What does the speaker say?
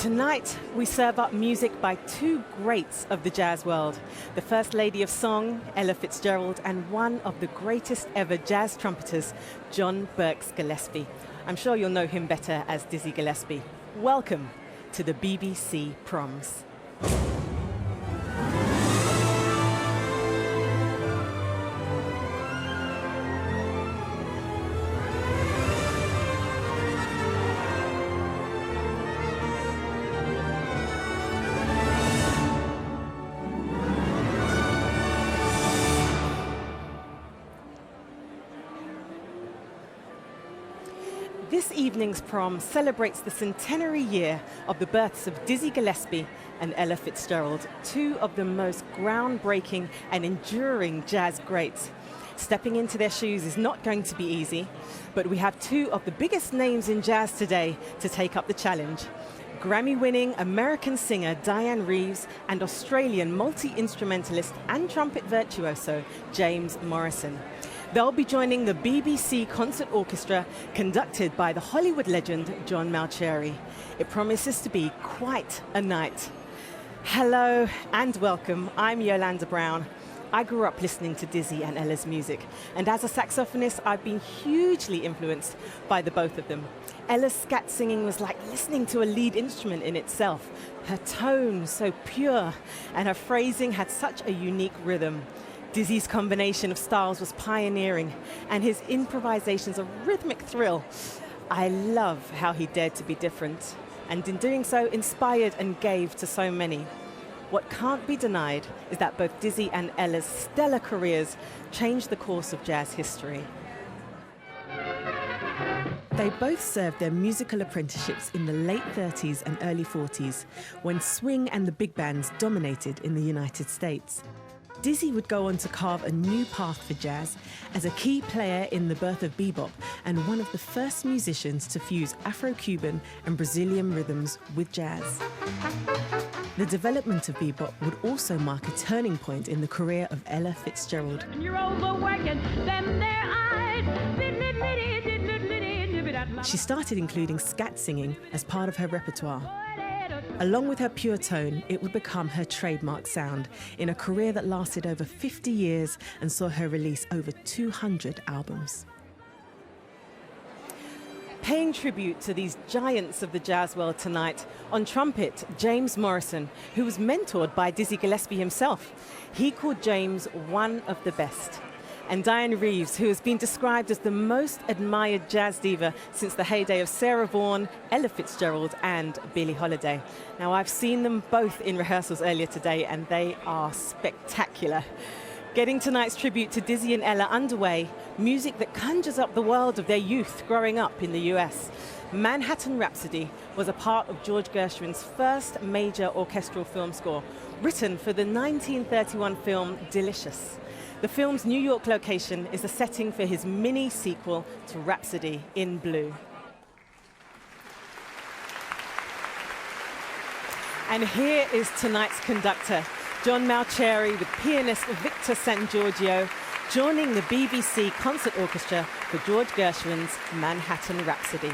Tonight, we serve up music by two greats of the jazz world. The First Lady of Song, Ella Fitzgerald, and one of the greatest ever jazz trumpeters, John Gillespie. I'm sure you'll know him better as Dizzy Gillespie. Welcome to the BBC Proms. This evening's prom celebrates the centenary year of the births of Dizzy Gillespie and Ella Fitzgerald, two of the most groundbreaking and enduring jazz greats. Stepping into their shoes is not going to be easy, but we have two of the biggest names in jazz today to take up the challenge. Grammy-winning American singer Dianne Reeves and Australian multi-instrumentalist and trumpet virtuoso James Morrison. They'll be joining the BBC Concert Orchestra, conducted by the Hollywood legend John Mauceri. It promises to be quite a night. Hello and welcome. I'm YolanDa Brown. I grew up listening to Dizzy and Ella's music, and as a saxophonist, I've been hugely influenced by the both of them. Ella's scat singing was like listening to a lead instrument in itself. Her tone so pure, and her phrasing had such a unique rhythm. Dizzy's combination of styles was pioneering, and his improvisations a rhythmic thrill. I love how he dared to be different, and in doing so, inspired and gave to so many. What can't be denied is that both Dizzy and Ella's stellar careers changed the course of jazz history. They both served their musical apprenticeships in the late 30s and early 40s, when swing and the big bands dominated in the United States. Dizzy would go on to carve a new path for jazz as a key player in the birth of bebop and one of the first musicians to fuse Afro-Cuban and Brazilian rhythms with jazz. The development of bebop would also mark a turning point in the career of Ella Fitzgerald. She started including scat singing as part of her repertoire. Along with her pure tone, it would become her trademark sound in a career that lasted over 50 years and saw her release over 200 albums. Paying tribute to these giants of the jazz world tonight, on trumpet, James Morrison, who was mentored by Dizzy Gillespie himself. He called James one of the best. And Dianne Reeves, who has been described as the most admired jazz diva since the heyday of Sarah Vaughan, Ella Fitzgerald and Billie Holiday. Now, I've seen them both in rehearsals earlier today, and they are spectacular. Getting tonight's tribute to Dizzy and Ella underway, music that conjures up the world of their youth growing up in the US. Manhattan Rhapsody was a part of George Gershwin's first major orchestral film score, written for the 1931 film Delicious. The film's New York location is the setting for his mini-sequel to Rhapsody in Blue. And here is tonight's conductor, John Mauceri, with pianist Victor Sangiorgio, joining the BBC Concert Orchestra for George Gershwin's Manhattan Rhapsody.